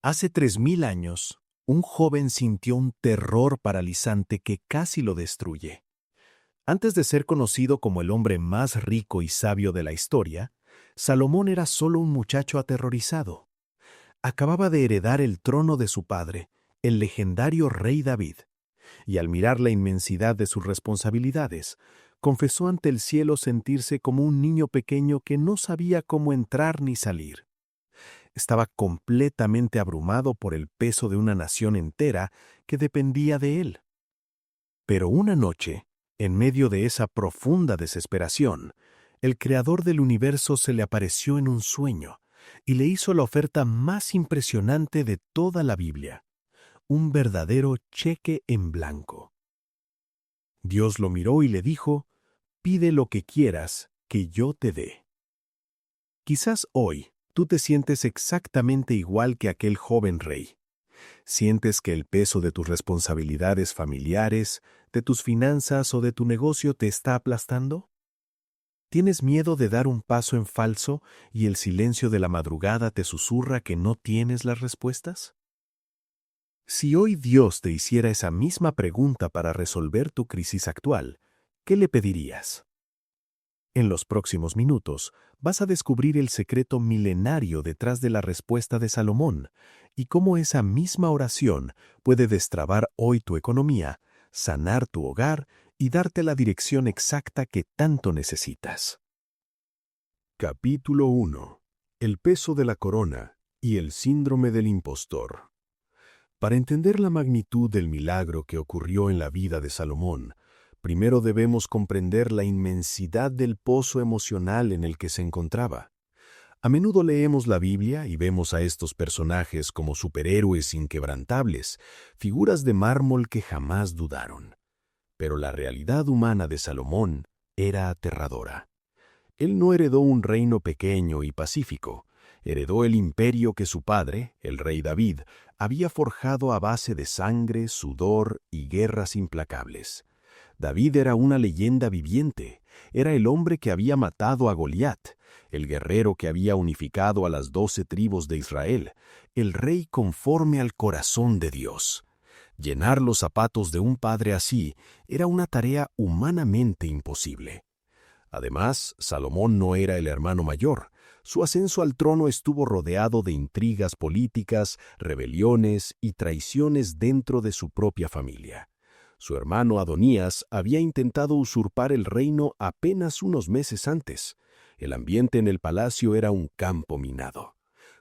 Hace 3000 años, un joven sintió un terror paralizante que casi lo destruye. Antes de ser conocido como el hombre más rico y sabio de la historia, Salomón era solo un muchacho aterrorizado. Acababa de heredar el trono de su padre, el legendario rey David, y al mirar la inmensidad de sus responsabilidades, confesó ante el cielo sentirse como un niño pequeño que no sabía cómo entrar ni salir. Estaba completamente abrumado por el peso de una nación entera que dependía de él. Pero una noche, en medio de esa profunda desesperación, el creador del universo se le apareció en un sueño y le hizo la oferta más impresionante de toda la Biblia, un verdadero cheque en blanco. Dios lo miró y le dijo: «Pide lo que quieras, que yo te dé». Quizás hoy tú te sientes exactamente igual que aquel joven rey. ¿Sientes que el peso de tus responsabilidades familiares, de tus finanzas o de tu negocio te está aplastando? ¿Tienes miedo de dar un paso en falso y el silencio de la madrugada te susurra que no tienes las respuestas? Si hoy Dios te hiciera esa misma pregunta para resolver tu crisis actual, ¿qué le pedirías? En los próximos minutos vas a descubrir el secreto milenario detrás de la respuesta de Salomón y cómo esa misma oración puede destrabar hoy tu economía, sanar tu hogar y darte la dirección exacta que tanto necesitas. Capítulo 1. El peso de la corona y el síndrome del impostor. Para entender la magnitud del milagro que ocurrió en la vida de Salomón, primero debemos comprender la inmensidad del pozo emocional en el que se encontraba. A menudo leemos la Biblia y vemos a estos personajes como superhéroes inquebrantables, figuras de mármol que jamás dudaron. Pero la realidad humana de Salomón era aterradora. Él no heredó un reino pequeño y pacífico, heredó el imperio que su padre, el rey David, había forjado a base de sangre, sudor y guerras implacables. David era una leyenda viviente, era el hombre que había matado a Goliat, el guerrero que había unificado a las 12 tribus de Israel, el rey conforme al corazón de Dios. Llenar los zapatos de un padre así era una tarea humanamente imposible. Además, Salomón no era el hermano mayor. Su ascenso al trono estuvo rodeado de intrigas políticas, rebeliones y traiciones dentro de su propia familia. Su hermano Adonías había intentado usurpar el reino apenas unos meses antes. El ambiente en el palacio era un campo minado.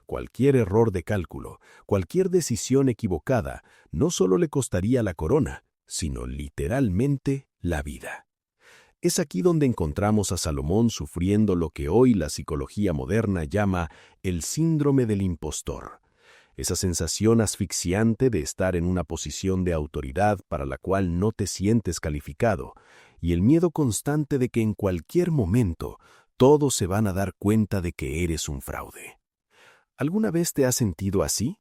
Cualquier error de cálculo, cualquier decisión equivocada, no solo le costaría la corona, sino literalmente la vida. Es aquí donde encontramos a Salomón sufriendo lo que hoy la psicología moderna llama el síndrome del impostor. Esa sensación asfixiante de estar en una posición de autoridad para la cual no te sientes calificado, y el miedo constante de que en cualquier momento todos se van a dar cuenta de que eres un fraude. ¿Alguna vez te has sentido así?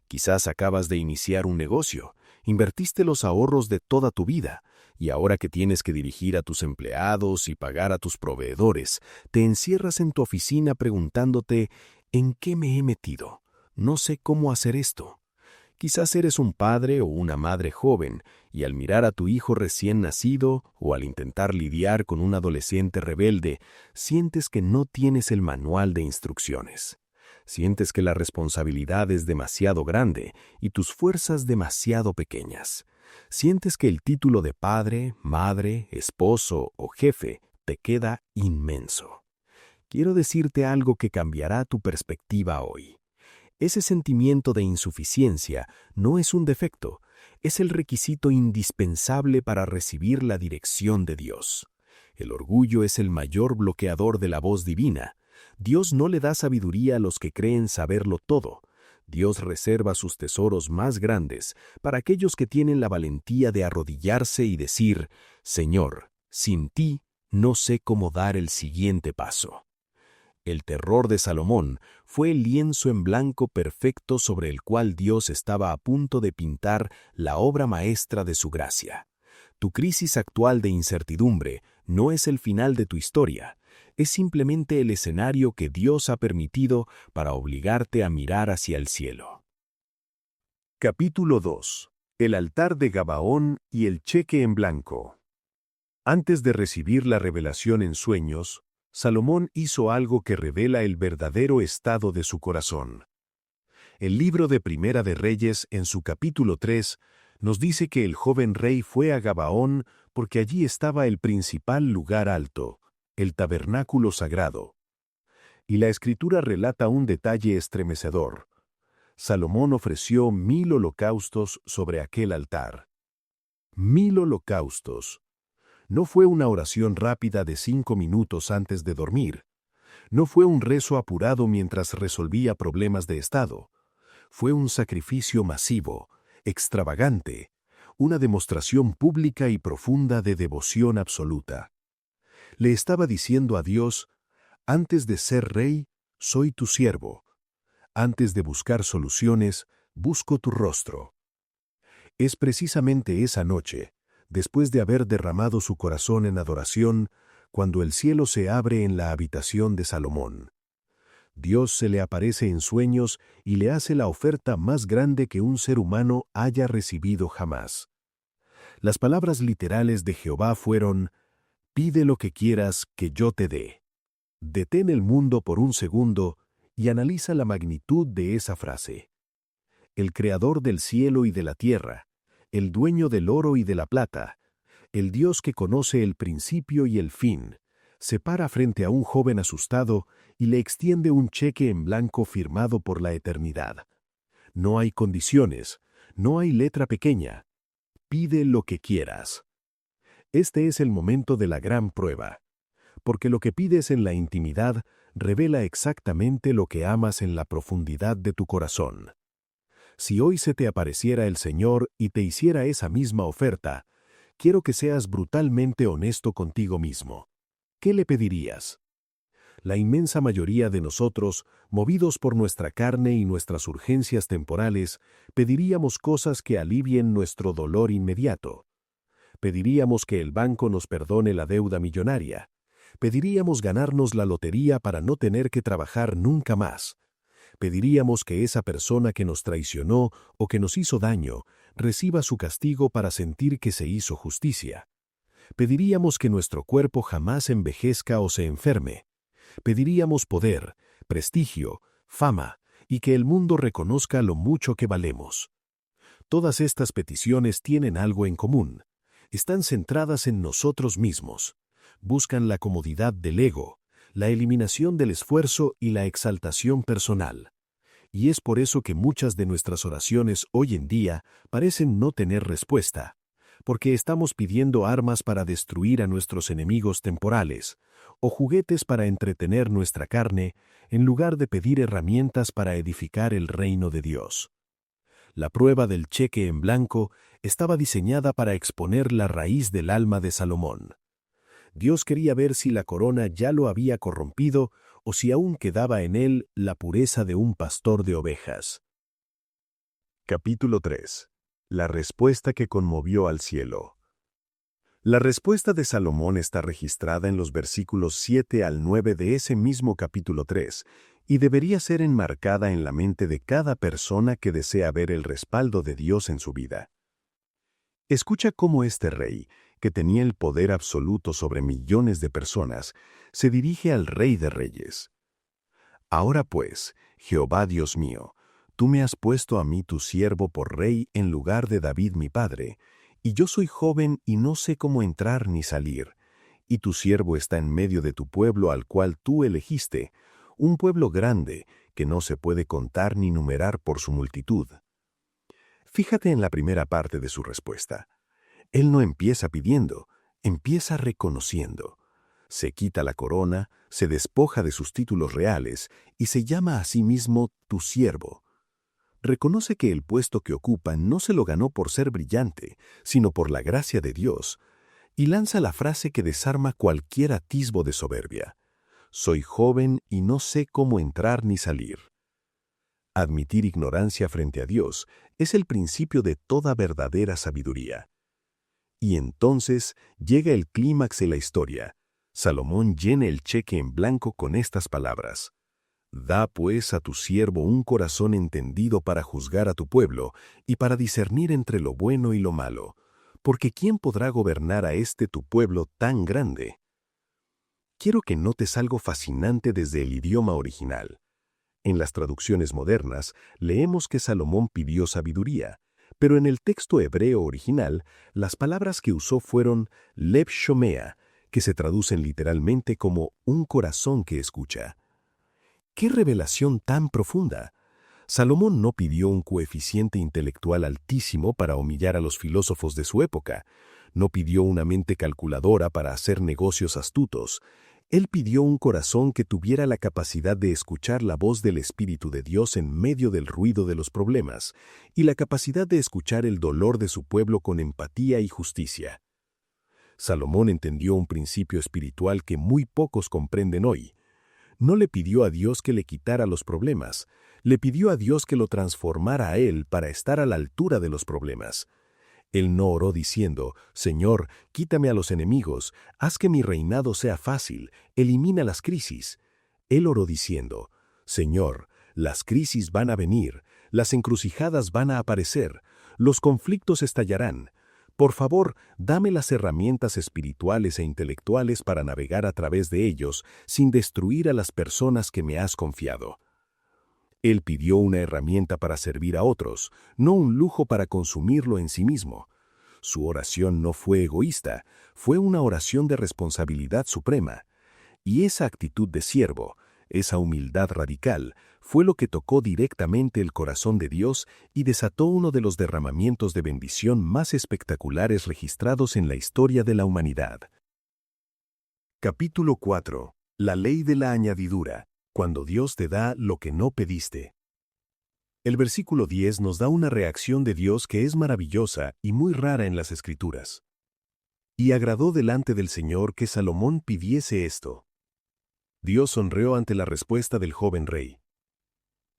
Quizás acabas de iniciar un negocio, invertiste los ahorros de toda tu vida, y ahora que tienes que dirigir a tus empleados y pagar a tus proveedores, te encierras en tu oficina preguntándote: ¿en qué me he metido? No sé cómo hacer esto. Quizás eres un padre o una madre joven, y al mirar a tu hijo recién nacido o al intentar lidiar con un adolescente rebelde, sientes que no tienes el manual de instrucciones. Sientes que la responsabilidad es demasiado grande y tus fuerzas demasiado pequeñas. Sientes que el título de padre, madre, esposo o jefe te queda inmenso. Quiero decirte algo que cambiará tu perspectiva hoy. Ese sentimiento de insuficiencia no es un defecto, es el requisito indispensable para recibir la dirección de Dios. El orgullo es el mayor bloqueador de la voz divina. Dios no le da sabiduría a los que creen saberlo todo. Dios reserva sus tesoros más grandes para aquellos que tienen la valentía de arrodillarse y decir: «Señor, sin ti no sé cómo dar el siguiente paso». El terror de Salomón fue el lienzo en blanco perfecto sobre el cual Dios estaba a punto de pintar la obra maestra de su gracia. Tu crisis actual de incertidumbre no es el final de tu historia, es simplemente el escenario que Dios ha permitido para obligarte a mirar hacia el cielo. Capítulo 2. El altar de Gabaón y el cheque en blanco. Antes de recibir la revelación en sueños, Salomón hizo algo que revela el verdadero estado de su corazón. El libro de Primera de Reyes, en su capítulo 3, nos dice que el joven rey fue a Gabaón porque allí estaba el principal lugar alto, el tabernáculo sagrado. Y la Escritura relata un detalle estremecedor. Salomón ofreció 1000 holocaustos sobre aquel altar. 1000 holocaustos. No fue una oración rápida de 5 minutos antes de dormir. No fue un rezo apurado mientras resolvía problemas de estado. Fue un sacrificio masivo, extravagante, una demostración pública y profunda de devoción absoluta. Le estaba diciendo a Dios: antes de ser rey, soy tu siervo. Antes de buscar soluciones, busco tu rostro. Es precisamente esa noche, después de haber derramado su corazón en adoración, cuando el cielo se abre en la habitación de Salomón. Dios se le aparece en sueños y le hace la oferta más grande que un ser humano haya recibido jamás. Las palabras literales de Jehová fueron: pide lo que quieras que yo te dé. Detén el mundo por un segundo y analiza la magnitud de esa frase. El creador del cielo y de la tierra, el dueño del oro y de la plata, el Dios que conoce el principio y el fin, se para frente a un joven asustado y le extiende un cheque en blanco firmado por la eternidad. No hay condiciones, no hay letra pequeña. Pide lo que quieras. Este es el momento de la gran prueba, porque lo que pides en la intimidad revela exactamente lo que amas en la profundidad de tu corazón. Si hoy se te apareciera el Señor y te hiciera esa misma oferta, quiero que seas brutalmente honesto contigo mismo. ¿Qué le pedirías? La inmensa mayoría de nosotros, movidos por nuestra carne y nuestras urgencias temporales, pediríamos cosas que alivien nuestro dolor inmediato. Pediríamos que el banco nos perdone la deuda millonaria. Pediríamos ganarnos la lotería para no tener que trabajar nunca más. Pediríamos que esa persona que nos traicionó o que nos hizo daño reciba su castigo para sentir que se hizo justicia. Pediríamos que nuestro cuerpo jamás envejezca o se enferme. Pediríamos poder, prestigio, fama y que el mundo reconozca lo mucho que valemos. Todas estas peticiones tienen algo en común. Están centradas en nosotros mismos. Buscan la comodidad del ego, la eliminación del esfuerzo y la exaltación personal. Y es por eso que muchas de nuestras oraciones hoy en día parecen no tener respuesta, porque estamos pidiendo armas para destruir a nuestros enemigos temporales, o juguetes para entretener nuestra carne, en lugar de pedir herramientas para edificar el reino de Dios. La prueba del cheque en blanco estaba diseñada para exponer la raíz del alma de Salomón. Dios quería ver si la corona ya lo había corrompido o si aún quedaba en él la pureza de un pastor de ovejas. Capítulo 3. La respuesta que conmovió al cielo. La respuesta de Salomón está registrada en los versículos 7 al 9 de ese mismo capítulo 3 y debería ser enmarcada en la mente de cada persona que desea ver el respaldo de Dios en su vida. Escucha cómo este rey, que tenía el poder absoluto sobre millones de personas, se dirige al Rey de Reyes. Ahora pues, Jehová Dios mío, tú me has puesto a mí tu siervo por rey en lugar de David mi padre, y yo soy joven y no sé cómo entrar ni salir, y tu siervo está en medio de tu pueblo al cual tú elegiste, un pueblo grande que no se puede contar ni numerar por su multitud. Fíjate en la primera parte de su respuesta. Él no empieza pidiendo, empieza reconociendo. Se quita la corona, se despoja de sus títulos reales y se llama a sí mismo tu siervo. Reconoce que el puesto que ocupa no se lo ganó por ser brillante, sino por la gracia de Dios, y lanza la frase que desarma cualquier atisbo de soberbia. Soy joven y no sé cómo entrar ni salir. Admitir ignorancia frente a Dios es el principio de toda verdadera sabiduría. Y entonces llega el clímax de la historia. Salomón llena el cheque en blanco con estas palabras: Da pues a tu siervo un corazón entendido para juzgar a tu pueblo y para discernir entre lo bueno y lo malo, porque ¿quién podrá gobernar a este tu pueblo tan grande? Quiero que notes algo fascinante desde el idioma original. En las traducciones modernas leemos que Salomón pidió sabiduría, pero en el texto hebreo original las palabras que usó fueron lev shomea, que se traducen literalmente como un corazón que escucha. ¡Qué revelación tan profunda! Salomón no pidió un coeficiente intelectual altísimo para humillar a los filósofos de su época, no pidió una mente calculadora para hacer negocios astutos. Él pidió un corazón que tuviera la capacidad de escuchar la voz del Espíritu de Dios en medio del ruido de los problemas, y la capacidad de escuchar el dolor de su pueblo con empatía y justicia. Salomón entendió un principio espiritual que muy pocos comprenden hoy. No le pidió a Dios que le quitara los problemas, le pidió a Dios que lo transformara a él para estar a la altura de los problemas. Él no oró diciendo, Señor, quítame a los enemigos, haz que mi reinado sea fácil, elimina las crisis. Él oró diciendo, Señor, las crisis van a venir, las encrucijadas van a aparecer, los conflictos estallarán. Por favor, dame las herramientas espirituales e intelectuales para navegar a través de ellos sin destruir a las personas que me has confiado. Él pidió una herramienta para servir a otros, no un lujo para consumirlo en sí mismo. Su oración no fue egoísta, fue una oración de responsabilidad suprema. Y esa actitud de siervo, esa humildad radical, fue lo que tocó directamente el corazón de Dios y desató uno de los derramamientos de bendición más espectaculares registrados en la historia de la humanidad. Capítulo 4. La ley de la añadidura. Cuando Dios te da lo que no pediste. El versículo 10 nos da una reacción de Dios que es maravillosa y muy rara en las Escrituras. Y agradó delante del Señor que Salomón pidiese esto. Dios sonrió ante la respuesta del joven rey.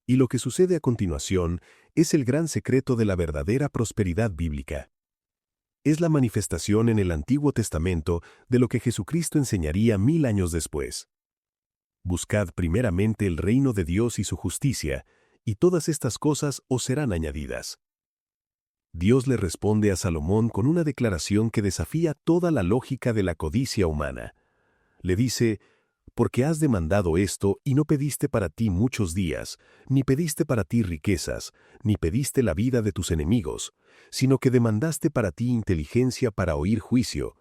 Y lo que sucede a continuación es el gran secreto de la verdadera prosperidad bíblica. Es la manifestación en el Antiguo Testamento de lo que Jesucristo enseñaría 1000 años después. Buscad primeramente el reino de Dios y su justicia, y todas estas cosas os serán añadidas. Dios le responde a Salomón con una declaración que desafía toda la lógica de la codicia humana. Le dice, porque has demandado esto y no pediste para ti muchos días, ni pediste para ti riquezas, ni pediste la vida de tus enemigos, sino que demandaste para ti inteligencia para oír juicio.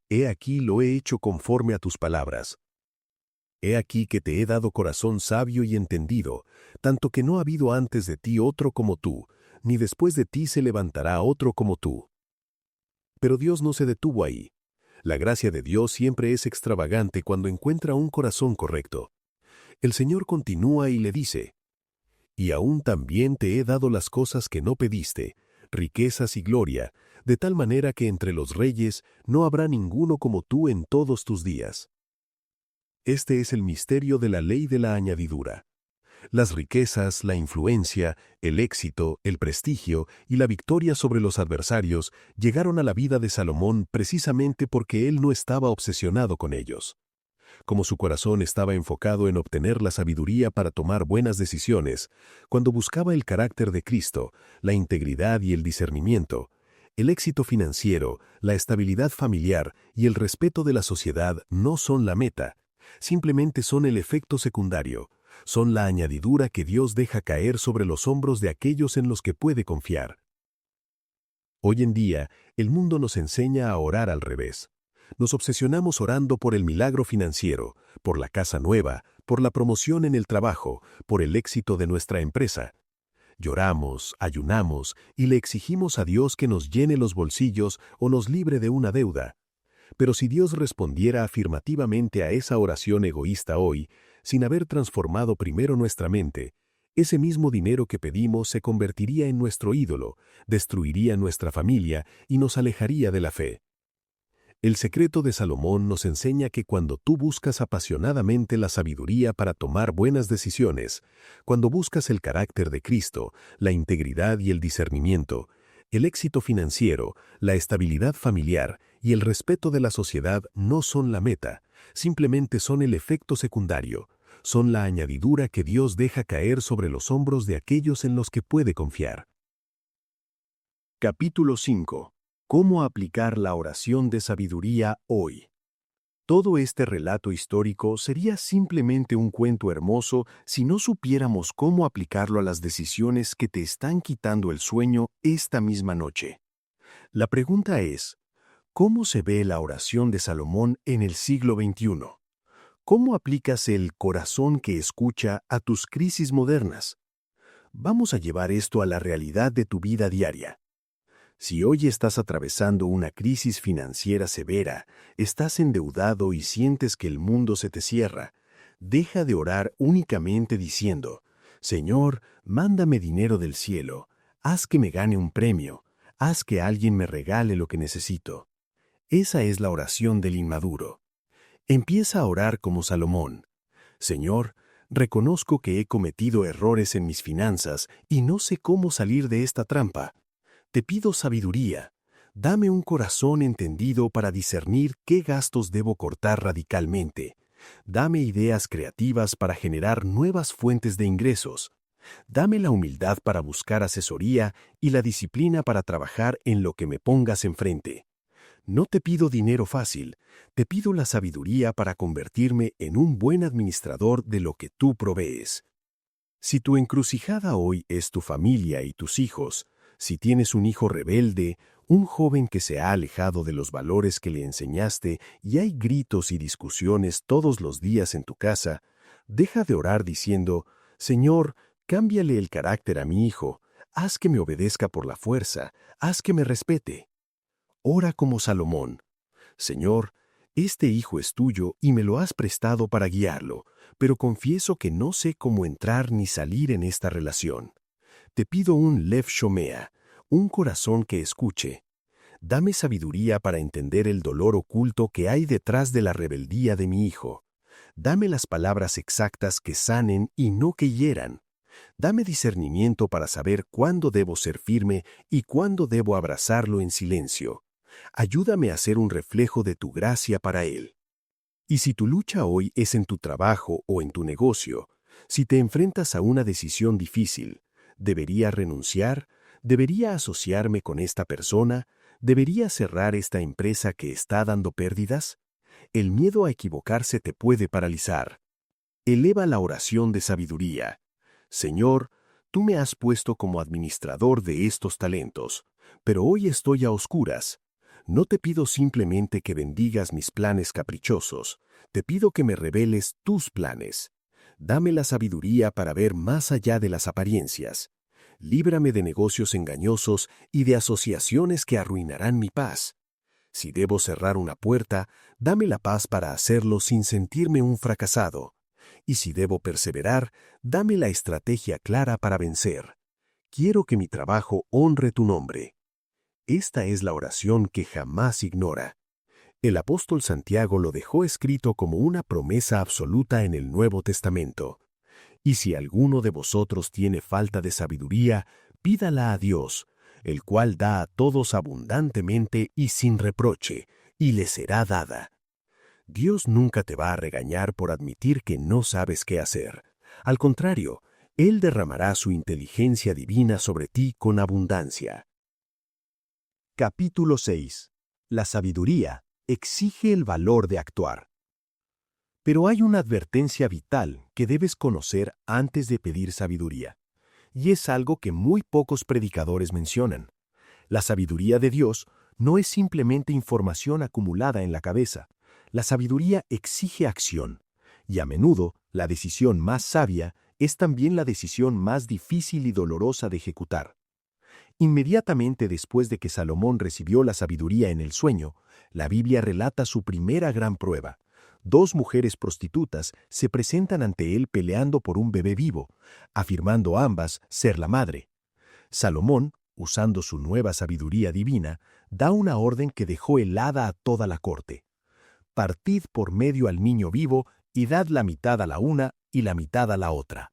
He aquí lo he hecho conforme a tus palabras. He aquí que te he dado corazón sabio y entendido, tanto que no ha habido antes de ti otro como tú, ni después de ti se levantará otro como tú. Pero Dios no se detuvo ahí. La gracia de Dios siempre es extravagante cuando encuentra un corazón correcto. El Señor continúa y le dice, y aún también te he dado las cosas que no pediste, riquezas y gloria, de tal manera que entre los reyes no habrá ninguno como tú en todos tus días. Este es el misterio de la ley de la añadidura. Las riquezas, la influencia, el éxito, el prestigio y la victoria sobre los adversarios llegaron a la vida de Salomón precisamente porque él no estaba obsesionado con ellos. Como su corazón estaba enfocado en obtener la sabiduría para tomar buenas decisiones, cuando buscaba el carácter de Cristo, la integridad y el discernimiento, el éxito financiero, la estabilidad familiar y el respeto de la sociedad no son la meta, simplemente son el efecto secundario, son la añadidura que Dios deja caer sobre los hombros de aquellos en los que puede confiar. Hoy en día, el mundo nos enseña a orar al revés. Nos obsesionamos orando por el milagro financiero, por la casa nueva, por la promoción en el trabajo, por el éxito de nuestra empresa. Lloramos, ayunamos y le exigimos a Dios que nos llene los bolsillos o nos libre de una deuda. Pero si Dios respondiera afirmativamente a esa oración egoísta hoy, sin haber transformado primero nuestra mente, ese mismo dinero que pedimos se convertiría en nuestro ídolo, destruiría nuestra familia y nos alejaría de la fe. El secreto de Salomón nos enseña que cuando tú buscas apasionadamente la sabiduría para tomar buenas decisiones, cuando buscas el carácter de Cristo, la integridad y el discernimiento, el éxito financiero, la estabilidad familiar y el respeto de la sociedad no son la meta, simplemente son el efecto secundario, Son la añadidura que Dios deja caer sobre los hombros de aquellos en los que puede confiar. Capítulo 5. ¿Cómo aplicar la oración de sabiduría hoy? Todo este relato histórico sería simplemente un cuento hermoso si no supiéramos cómo aplicarlo a las decisiones que te están quitando el sueño esta misma noche. La pregunta es, ¿cómo se ve la oración de Salomón en el siglo XXI? ¿Cómo aplicas el corazón que escucha a tus crisis modernas? Vamos a llevar esto a la realidad de tu vida diaria. Si hoy estás atravesando una crisis financiera severa, estás endeudado y sientes que el mundo se te cierra, deja de orar únicamente diciendo, Señor, mándame dinero del cielo, haz que me gane un premio, haz que alguien me regale lo que necesito. Esa es la oración del inmaduro. Empieza a orar como Salomón. Señor, reconozco que he cometido errores en mis finanzas y no sé cómo salir de esta trampa. Te pido sabiduría. Dame un corazón entendido para discernir qué gastos debo cortar radicalmente. Dame ideas creativas para generar nuevas fuentes de ingresos. Dame la humildad para buscar asesoría y la disciplina para trabajar en lo que me pongas enfrente. No te pido dinero fácil, te pido la sabiduría para convertirme en un buen administrador de lo que tú provees. Si tu encrucijada hoy es tu familia y tus hijos, si tienes un hijo rebelde, un joven que se ha alejado de los valores que le enseñaste y hay gritos y discusiones todos los días en tu casa, deja de orar diciendo, Señor, cámbiale el carácter a mi hijo, haz que me obedezca por la fuerza, haz que me respete. Ora como Salomón. Señor, este hijo es tuyo y me lo has prestado para guiarlo, pero confieso que no sé cómo entrar ni salir en esta relación. Te pido un Lev Shomea, un corazón que escuche. Dame sabiduría para entender el dolor oculto que hay detrás de la rebeldía de mi hijo. Dame las palabras exactas que sanen y no que hieran. Dame discernimiento para saber cuándo debo ser firme y cuándo debo abrazarlo en silencio. Ayúdame a ser un reflejo de tu gracia para él. Y si tu lucha hoy es en tu trabajo o en tu negocio, si te enfrentas a una decisión difícil, ¿debería renunciar? ¿Debería asociarme con esta persona? ¿Debería cerrar esta empresa que está dando pérdidas? El miedo a equivocarse te puede paralizar. Eleva la oración de sabiduría. Señor, tú me has puesto como administrador de estos talentos, pero hoy estoy a oscuras. No te pido simplemente que bendigas mis planes caprichosos, te pido que me reveles tus planes. Dame la sabiduría para ver más allá de las apariencias. Líbrame de negocios engañosos y de asociaciones que arruinarán mi paz. Si debo cerrar una puerta, dame la paz para hacerlo sin sentirme un fracasado. Y si debo perseverar, dame la estrategia clara para vencer. Quiero que mi trabajo honre tu nombre. Esta es la oración que jamás ignora. El apóstol Santiago lo dejó escrito como una promesa absoluta en el Nuevo Testamento. Y si alguno de vosotros tiene falta de sabiduría, pídala a Dios, el cual da a todos abundantemente y sin reproche, y le será dada. Dios nunca te va a regañar por admitir que no sabes qué hacer. Al contrario, Él derramará su inteligencia divina sobre ti con abundancia. Capítulo 6. La sabiduría exige el valor de actuar. Pero hay una advertencia vital que debes conocer antes de pedir sabiduría, y es algo que muy pocos predicadores mencionan. La sabiduría de Dios no es simplemente información acumulada en la cabeza. La sabiduría exige acción, y a menudo la decisión más sabia es también la decisión más difícil y dolorosa de ejecutar. Inmediatamente después de que Salomón recibió la sabiduría en el sueño, la Biblia relata su primera gran prueba. 2 mujeres prostitutas se presentan ante él peleando por un bebé vivo, afirmando ambas ser la madre. Salomón, usando su nueva sabiduría divina, da una orden que dejó helada a toda la corte. Partid por medio al niño vivo y dad la mitad a la una y la mitad a la otra.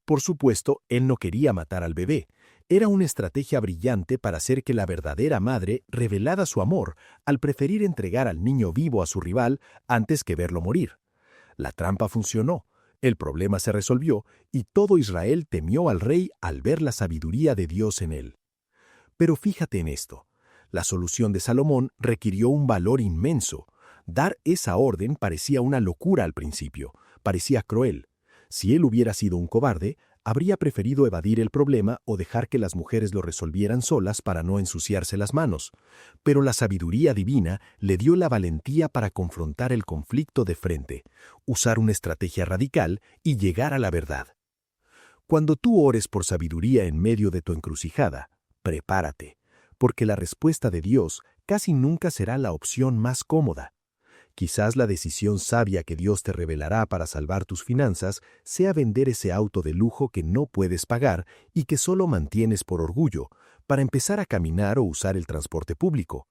Por supuesto, él no quería matar al bebé. Era una estrategia brillante para hacer que la verdadera madre revelara su amor al preferir entregar al niño vivo a su rival antes que verlo morir. La trampa funcionó. El problema se resolvió y todo Israel temió al rey al ver la sabiduría de Dios en él. Pero fíjate en esto. La solución de Salomón requirió un valor inmenso. Dar esa orden parecía una locura al principio, parecía cruel. Si él hubiera sido un cobarde, habría preferido evadir el problema o dejar que las mujeres lo resolvieran solas para no ensuciarse las manos. Pero la sabiduría divina le dio la valentía para confrontar el conflicto de frente, usar una estrategia radical y llegar a la verdad. Cuando tú ores por sabiduría en medio de tu encrucijada, prepárate, porque la respuesta de Dios casi nunca será la opción más cómoda. Quizás la decisión sabia que Dios te revelará para salvar tus finanzas sea vender ese auto de lujo que no puedes pagar y que solo mantienes por orgullo, para empezar a caminar o usar el transporte público.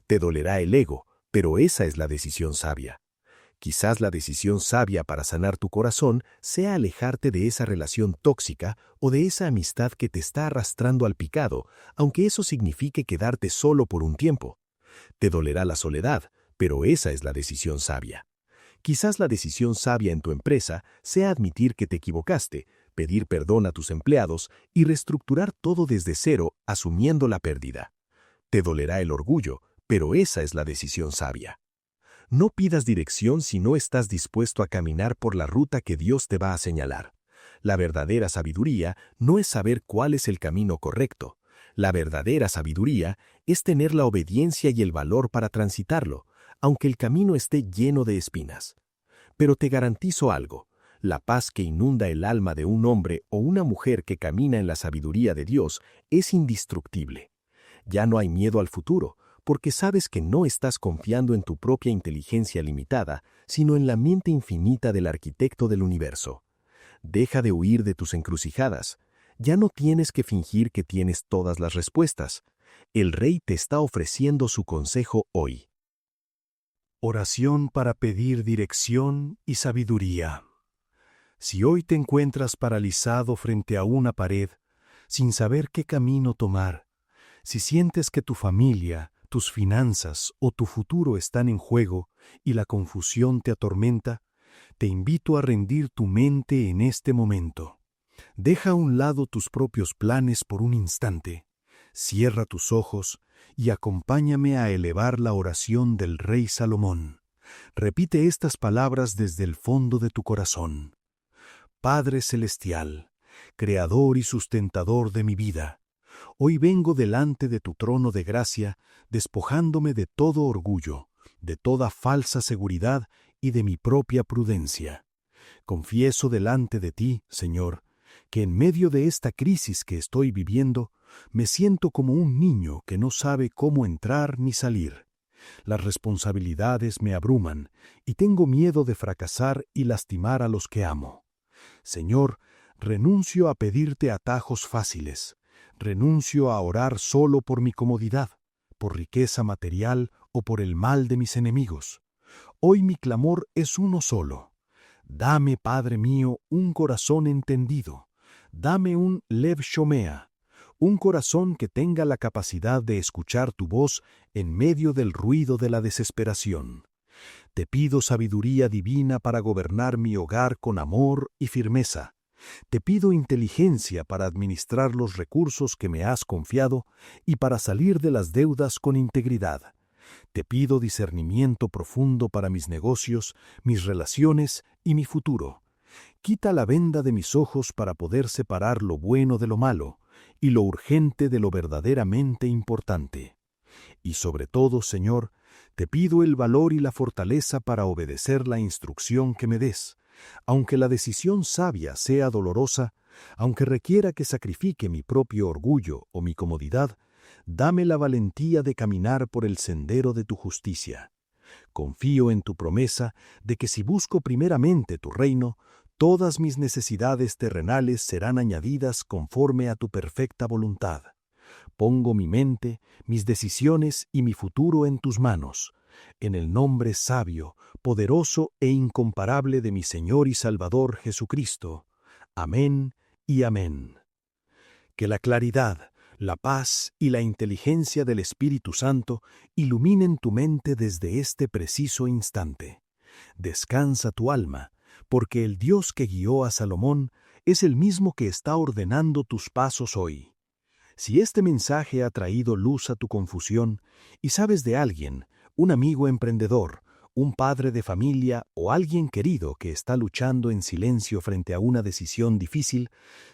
Te dolerá el ego, pero esa es la decisión sabia. Quizás la decisión sabia para sanar tu corazón sea alejarte de esa relación tóxica o de esa amistad que te está arrastrando al picado, aunque eso signifique quedarte solo por un tiempo. Te dolerá la soledad, pero esa es la decisión sabia. Quizás la decisión sabia en tu empresa sea admitir que te equivocaste, pedir perdón a tus empleados y reestructurar todo desde cero, asumiendo la pérdida. Te dolerá el orgullo, pero esa es la decisión sabia. No pidas dirección si no estás dispuesto a caminar por la ruta que Dios te va a señalar. La verdadera sabiduría no es saber cuál es el camino correcto. La verdadera sabiduría es tener la obediencia y el valor para transitarlo, aunque el camino esté lleno de espinas. Pero te garantizo algo, la paz que inunda el alma de un hombre o una mujer que camina en la sabiduría de Dios es indestructible. Ya no hay miedo al futuro, porque sabes que no estás confiando en tu propia inteligencia limitada, sino en la mente infinita del arquitecto del universo. Deja de huir de tus encrucijadas. Ya no tienes que fingir que tienes todas las respuestas. El Rey te está ofreciendo su consejo hoy. Oración para pedir dirección y sabiduría. Si hoy te encuentras paralizado frente a una pared, sin saber qué camino tomar, si sientes que tu familia, tus finanzas o tu futuro están en juego y la confusión te atormenta, te invito a rendir tu mente en este momento. Deja a un lado tus propios planes por un instante. Cierra tus ojos y acompáñame a elevar la oración del rey Salomón. Repite estas palabras desde el fondo de tu corazón. Padre celestial, creador y sustentador de mi vida, hoy vengo delante de tu trono de gracia, despojándome de todo orgullo, de toda falsa seguridad y de mi propia prudencia. Confieso delante de ti, Señor, que en medio de esta crisis que estoy viviendo, me siento como un niño que no sabe cómo entrar ni salir. Las responsabilidades me abruman y tengo miedo de fracasar y lastimar a los que amo. Señor, renuncio a pedirte atajos fáciles. Renuncio a orar solo por mi comodidad, por riqueza material o por el mal de mis enemigos. Hoy mi clamor es uno solo. Dame, Padre mío, un corazón entendido. Dame un Lev Shomea, un corazón que tenga la capacidad de escuchar tu voz en medio del ruido de la desesperación. Te pido sabiduría divina para gobernar mi hogar con amor y firmeza. Te pido inteligencia para administrar los recursos que me has confiado y para salir de las deudas con integridad. Te pido discernimiento profundo para mis negocios, mis relaciones y mi futuro. Quita la venda de mis ojos para poder separar lo bueno de lo malo y lo urgente de lo verdaderamente importante. Y sobre todo, Señor, te pido el valor y la fortaleza para obedecer la instrucción que me des. Aunque la decisión sabia sea dolorosa, aunque requiera que sacrifique mi propio orgullo o mi comodidad, dame la valentía de caminar por el sendero de tu justicia. Confío en tu promesa de que si busco primeramente tu reino, todas mis necesidades terrenales serán añadidas conforme a tu perfecta voluntad. Pongo mi mente, mis decisiones y mi futuro en tus manos, en el nombre sabio, poderoso e incomparable de mi Señor y Salvador Jesucristo. Amén y amén. Que la claridad, la paz y la inteligencia del Espíritu Santo iluminen tu mente desde este preciso instante. Descansa tu alma, porque el Dios que guió a Salomón es el mismo que está ordenando tus pasos hoy. Si este mensaje ha traído luz a tu confusión y sabes de alguien, un amigo emprendedor, un padre de familia o alguien querido que está luchando en silencio frente a una decisión difícil,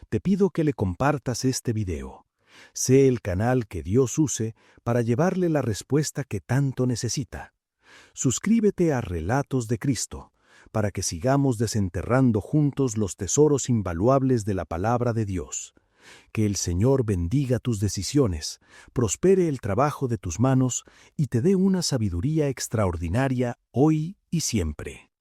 te pido que le compartas este video. Sé el canal que Dios use para llevarle la respuesta que tanto necesita. Suscríbete a Relatos de Cristo, para que sigamos desenterrando juntos los tesoros invaluables de la palabra de Dios. Que el Señor bendiga tus decisiones, prospere el trabajo de tus manos y te dé una sabiduría extraordinaria hoy y siempre.